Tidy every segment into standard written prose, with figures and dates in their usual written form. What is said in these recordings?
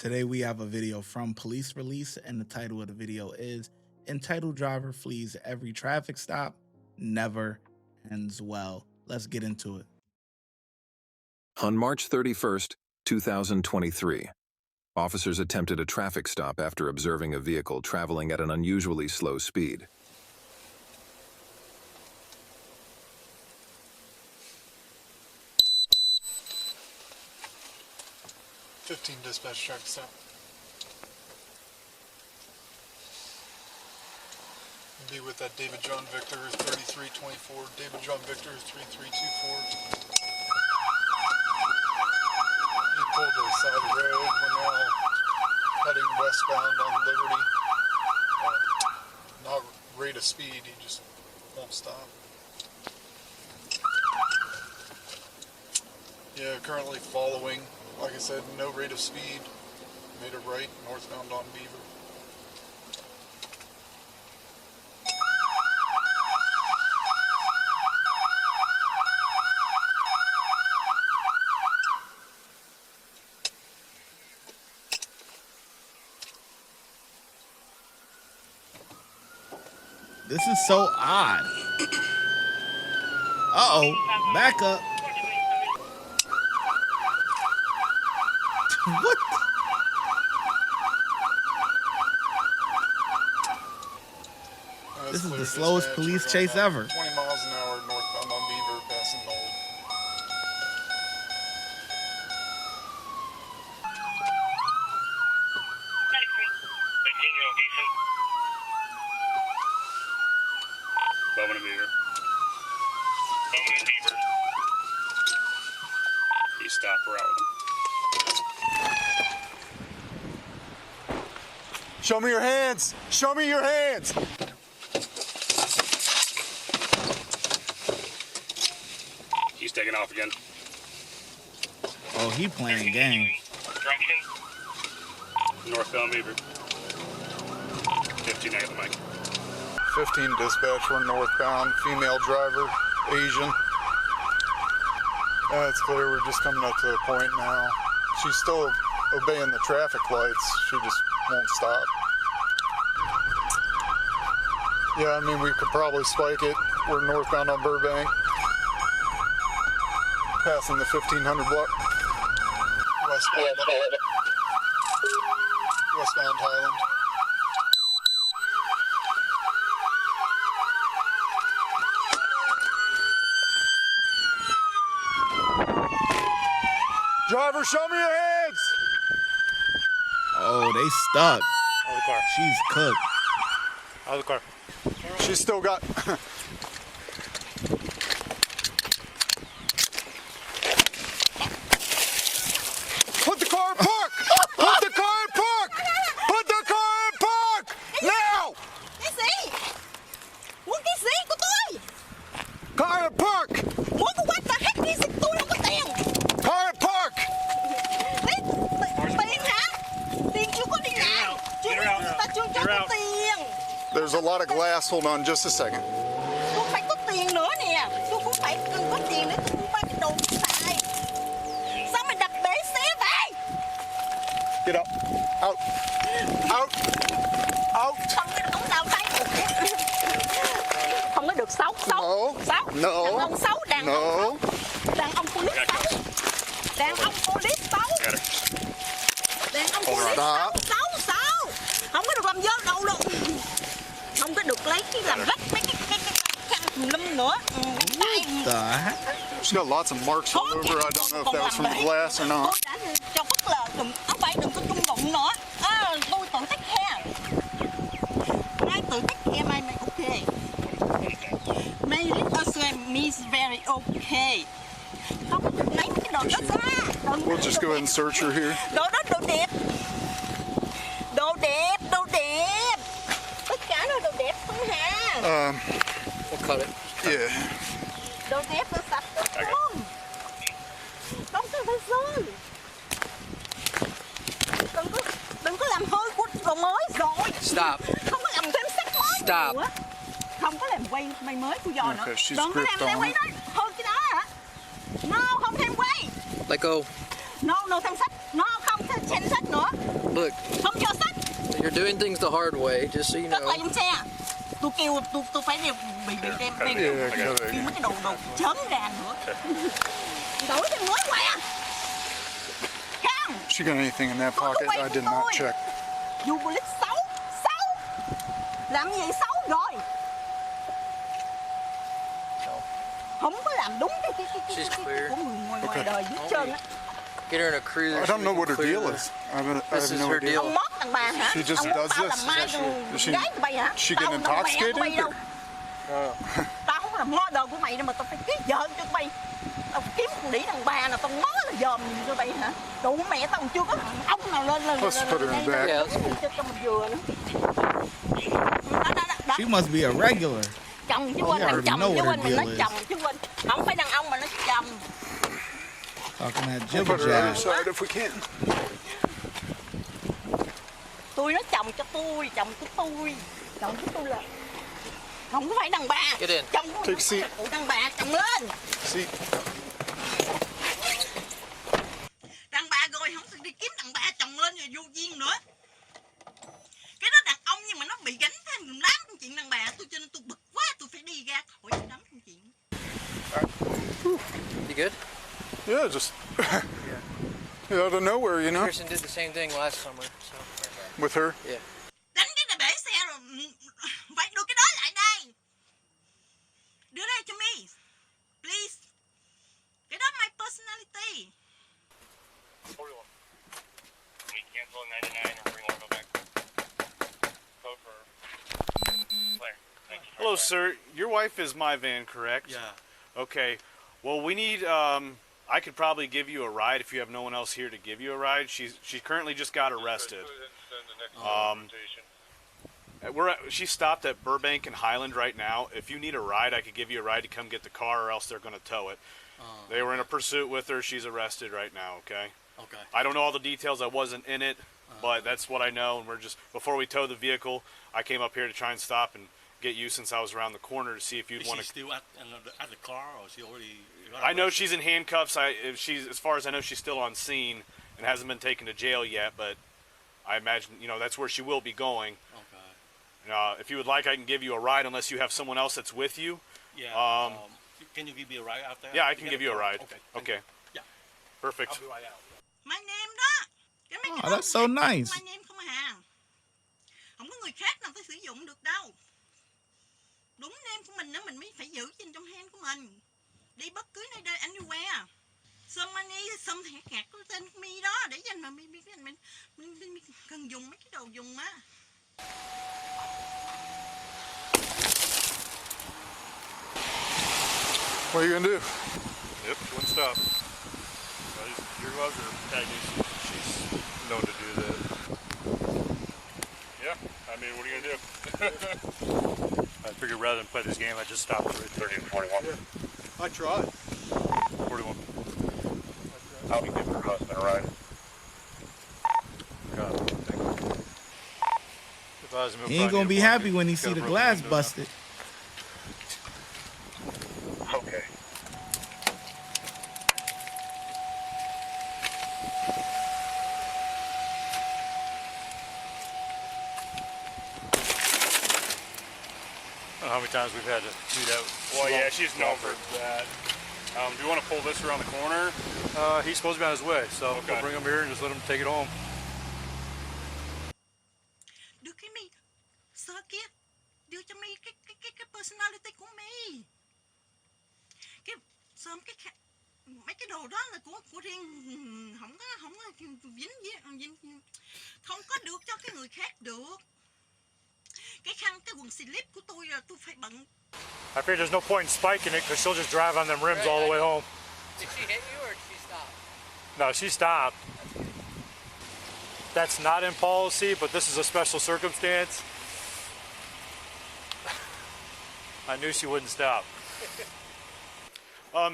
Today we have a video from Police Release, and the title of the video is Entitled Driver Flees Every Traffic Stop, Never Ends Well. Let's get into it. On March 31st, 2023, officers attempted a traffic stop after observing a vehicle traveling at an unusually slow speed. Dispatch traffic stop. Be with that David John Victor 3324. David John Victor 3324. He pulled to the side of the road. We're now heading westbound on Liberty. Not rate of speed, he just won't stop. Yeah, currently following. Like I said, no rate of speed. Made a right, northbound on Beaver. This is so odd. Uh-oh, back up. What? This is the slowest police chase ever. 20 miles an hour northbound on Beaver, passing Knoll. Bowman and Beaver. Bowman and Beaver. He stopped. We're out with him. Show me your hands! Show me your hands! He's taking off again. Oh, he playing game. Direction. Northbound Beaver. 15, I got the mic. 15 dispatch, we're northbound. Female driver, Asian. That's clear, we're just coming up to the point now. She's still obeying the traffic lights. She just won't stop. Yeah, I mean, we could probably spike it. We're northbound on Burbank. Passing the 1500 block. Westbound Highland. Driver, show me your hands! Oh, they stuck. Out of the car. She's cooked. Out of the car. She's still got... Put the car in park! Put the car in park! Put the car in park! Now! Cái gì? Muốn cái gì của tôi? Car in park! Muốn của what the heck cái gì? Tôi không có tiền. Car in park! Tiền hả? Tiền chưa có đi làm. Ta chưa cho có tiền. There's a lot of glass. Hold on just a second. Tôi phải có tiền nữa nè. Tôi cũng phải cần có tiền để tôi mua ba cái đồ xài. Sao mày đặt bể xe vậy? Get up. Out. Out. Out. Không cái ống nào tay. Không có được xấu. Xấu. Xấu. No. Đàn ông xấu. Đàn ông xấu. Đàn ông police xấu. Đàn ông police xấu. Đàn ông police xấu. Xấu. Không có được làm dơ đâu đâu. Không có được lấy cái làm rách mấy cái lâm nữa. She's got lots of marks all over. I don't know if that was from the glass or not. Tôi đã cho bất lợi đừng có chung đụng nữa. Tôi tự take care. Ai tự take care mày ok. Mày is very okay. Không có được lấy cái đồ đó ra. We'll just go ahead and search her here. Đồ đó đồ đẹp. Đồ đẹp. Tất cả nó đồ đẹp không hả? We'll cut it. Yeah. Đồ đẹp nó sạch không? Không có phải rơi. Đừng có làm hơi của đồ mới rồi. Stop. Không có làm thêm sắc mới. Stop. Nữa. Không có làm quay mày mới của giò nữa. Okay, she's Đừng có làm gripped thêm on quay it. đó. Hơn cái đó hả? No, không thêm quay. Let go. No, thêm sách. No, không thêm sách nữa. Look, Không cho sách. you're doing things the hard way, just so you Cất know. lại trong xe. Tôi kêu tôi phải đem bị đem kêu mấy cái đồ chớm ra nữa. Đổi cho mới quẹ. Không. She got anything in that pocket? I did not check. Dù bullet 6. Làm gì 6 rồi? Không có làm đúng cái của người ngoài đời dưới chân á. Get her in a cruiser. I don't know what her deal is. I have This is no her idea. deal. Ông mót thằng bà hả? She just Ông does tao this. làm mai gái của mày hả? She Tao getting làm mẹ của mày đâu. intoxicated? Tao không làm model của mày đâu mà tao phải kiếm vợ cho mày. Tao kiếm con đĩ thằng bà nào tao ngó là dòm gì cho mày hả? Đủ mẹ tao chưa có thằng ông nào lên Let's put her in back. Yeah, cho mình vừa nữa. She must be a regular. Chồng chứ Oh, quên yeah, I thằng chồng already know chứ what quên her mình nói deal is. chồng chứ quên. Không phải đàn ông mà nói chồng. Talking that We'll jibber put her jab. other side if we can. Tôi nói chồng cho tôi, chồng của tôi. Chồng của tôi là không có phải đàn bà. Get in. Chồng của Take seat. phụ đàn bà, chồng lên. See, Đàn bà rồi không được đi kiếm đàn bà chồng lên rồi vô duyên nữa. Cái đó đàn ông nhưng mà nó bị gánh thêm lắm công chuyện đàn bà. Tôi cho nên tôi bực quá, tôi phải đi ra khỏi đám công chuyện. You good? yeah, just out of nowhere, you know, Kirsten did the same thing last summer. So. with her. Yeah. Đánh cái là bể xe rồi. Phải đưa cái đó lại đây. Đưa đây cho me. Please. Cái đó my personality. We cancel 99 or we want to go back. Code for Claire. Thank you. Hello, sir. Your wife is my van, correct? Yeah. Okay. Well, we need. I could probably give you a ride if you have no one else here to give you a ride. She currently just got arrested. She's stopped at Burbank and Highland right now. If you need a ride, I could give you a ride to come get the car, or else they're going to tow it. They were in a pursuit with her. She's arrested right now. Okay. Okay. I don't know all the details. I wasn't in it, but that's what I know. And we're just before we tow the vehicle, I came up here to try and stop and get you since I was around the corner to see if you'd Is want she to. still at the car, or is she already? I know she's in handcuffs. As far as I know, she's still on scene and hasn't been taken to jail yet. But I imagine that's where she will be going. Okay. If you would like, I can give you a ride unless you have someone else that's with you. Yeah. Can you give me a ride out there? Yeah, I can give you a ride. Okay. Okay. Yeah. Perfect. I'll be right out. My name đó. Cái mấy Oh, cái that's so nice. My name không à. Không có người khác nào tới sử dụng được đâu. Đúng name của mình đó mình mới phải giữ trên trong hand của mình. Đi bất cứ nơi đây anywhere. Some money, some hạt có tên của mi đó để dành mà mình cần dùng mấy cái đồ dùng á. What are you gonna do? Yep, one stop. Your gloves are tagged. She's known to do that. Yeah, I mean, what are you going to do? I figured rather than play this game, I just stopped it right there. 30 and 41. I tried. 41. I'll be giving her husband a ride. God, thank you. If I was in He ain't gonna be happy when he see the glass busted. Okay. I don't know how many times we've had to do that. Well, yeah, she's known for that. Do you want to pull this around the corner? He's supposed to be on his way, so Okay. we'll bring him here and just let him take it home. Đưa cái mi sơ kia. Đưa cho mi cái personality của mi. Cái sớm mấy cái đồ đó là của riêng không có dính không có được cho cái người khác được. Cái khăn cái quần slip của tôi là tôi phải bận. I figured there's no point in spiking it because she'll just drive on them rims all the way home. Did she hit you, or did she stop? No, she stopped. That's not in policy, but this is a special circumstance. I knew she wouldn't stop.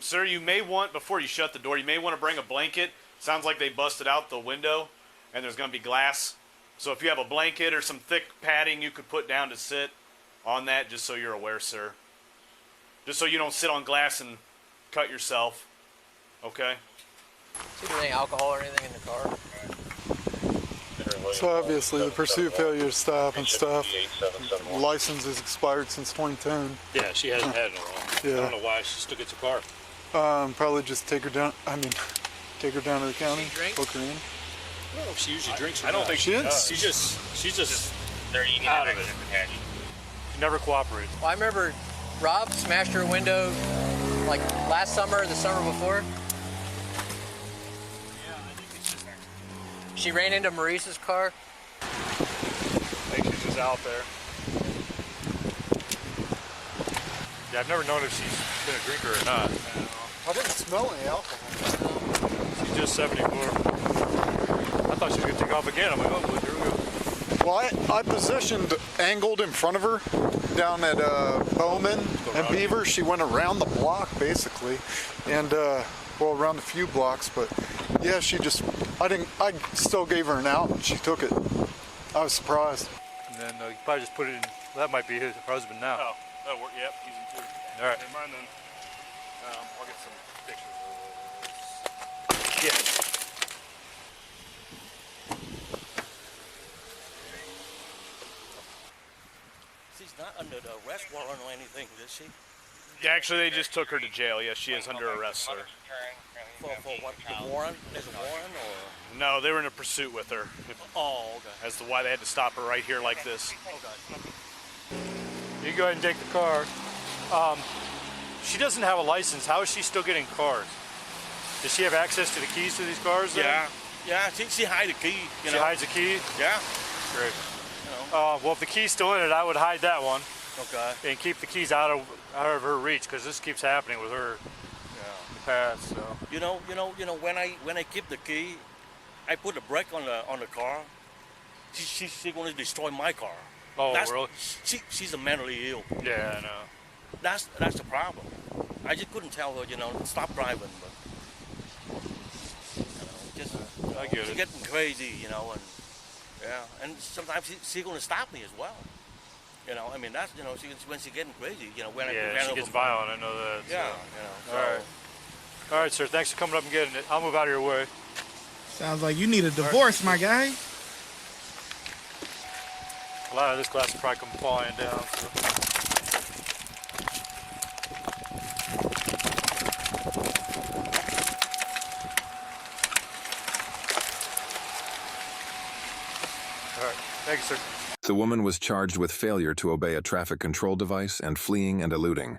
Sir, you may want, before you shut the door, you may want to bring a blanket. Sounds like they busted out the window and there's going to be glass. So if you have a blanket or some thick padding you could put down to sit on that, just so you're aware, sir. Just so you don't sit on glass and cut yourself. Okay? Is there any alcohol or anything in the car? So obviously the pursuit failure stop and stuff. License is expired since 2010. Yeah, she hasn't had it in a while. Yeah. I don't know why she still gets a car. Probably just take her down. Take her down to the county, book her in. I don't know if she usually drinks. I don't think she is. She's just They're eating out of it. it. She never cooperates. Well, I remember Rob smashed her window like last summer or the summer before. Yeah, I think it's just her. She ran into Maurice's car. I think she's just out there. Yeah, I've never known if she's been a drinker or not. I didn't smell any alcohol. She's just 74. I thought she was gonna take off again. I'm like, oh, here we go. Well, I positioned angled in front of her down at Bowman and Beaver. She went around the block basically, and well, around a few blocks. But yeah, she just I still gave her an out, and she took it. I was surprised. And then you probably just put it in. Well, that might be his husband now. Oh, that'll work. Yep, he's in too. All right. Never mind then. I'll get some pictures of this. Yeah. She's not under the arrest warrant or anything, is she? Yeah, actually, they just took her to jail. Yes, she is under arrest, sir. For what? The warrant? There's a warrant or? No, they were in a pursuit with her. Oh, okay. As to why they had to stop her right here like this. Okay. You go ahead and take the car. She doesn't have a license. How is she still getting cars? Does she have access to the keys to these cars? Then? Yeah. She hides the key. She hides the key? Yeah. Great. Well, if the key's still in it, I would hide that one. Okay. And keep the keys out of her reach, because this keeps happening with her. In the past. So. You know. When I keep the key, I put a brake on the car. She's going to destroy my car. Oh, really? She's mentally ill. Yeah, I know. That's the problem. I just couldn't tell her, stop driving, but I get she's it. getting crazy, and sometimes she's going to stop me as well. That's when she's getting crazy, when she gets violent. I know that. Yeah, so. All right, sir. Thanks for coming up and getting it. I'll move out of your way. Sounds like you need a divorce, my guy. A lot of this glass will probably come flying down. So. All right. Thank you, sir. The woman was charged with failure to obey a traffic control device and fleeing and eluding.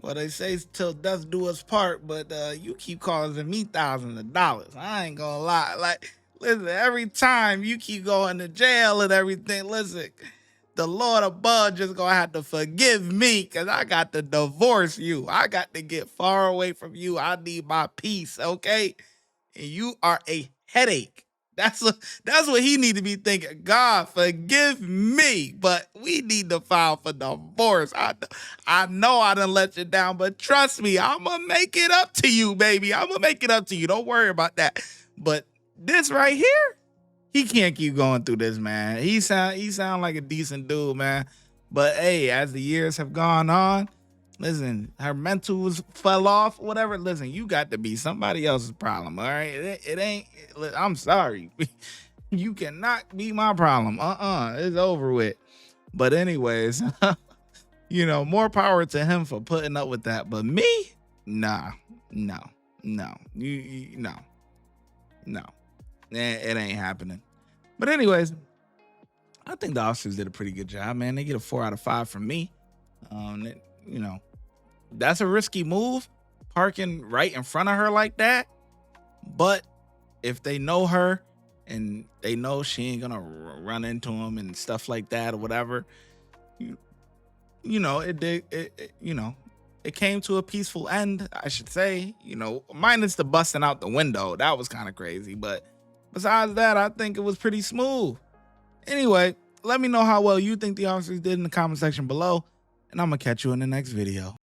Well, they say till death do us part, but you keep causing me thousands of dollars. I ain't gonna lie. Like, listen, every time you keep going to jail and everything, listen, the Lord above just gonna have to forgive me, because I got to divorce you. I got to get far away from you. I need my peace, okay? And you are a headache. That's what he need to be thinking. God, forgive me, but we need to file for divorce. I know I done let you down, but trust me, I'm going to make it up to you, baby. I'm going to make it up to you. Don't worry about that. But this right here, he can't keep going through this, man. He sound like a decent dude, man. But hey, as the years have gone on, listen, her mentals fell off, whatever. Listen, you got to be somebody else's problem, all right? It ain't, I'm sorry. You cannot be my problem. It's over with. But anyways, more power to him for putting up with that. But me, nah, no. It ain't happening. But anyways, I think the officers did a pretty good job, man. They get a 4 out of 5 from me. That's a risky move, parking right in front of her like that. But if they know her and they know she ain't gonna run into him and stuff like that or whatever, it came to a peaceful end, I should say. Minus the busting out the window. That was kind of crazy. But besides that, I think it was pretty smooth. Anyway, let me know how well you think the officers did in the comment section below, and I'm gonna catch you in the next video.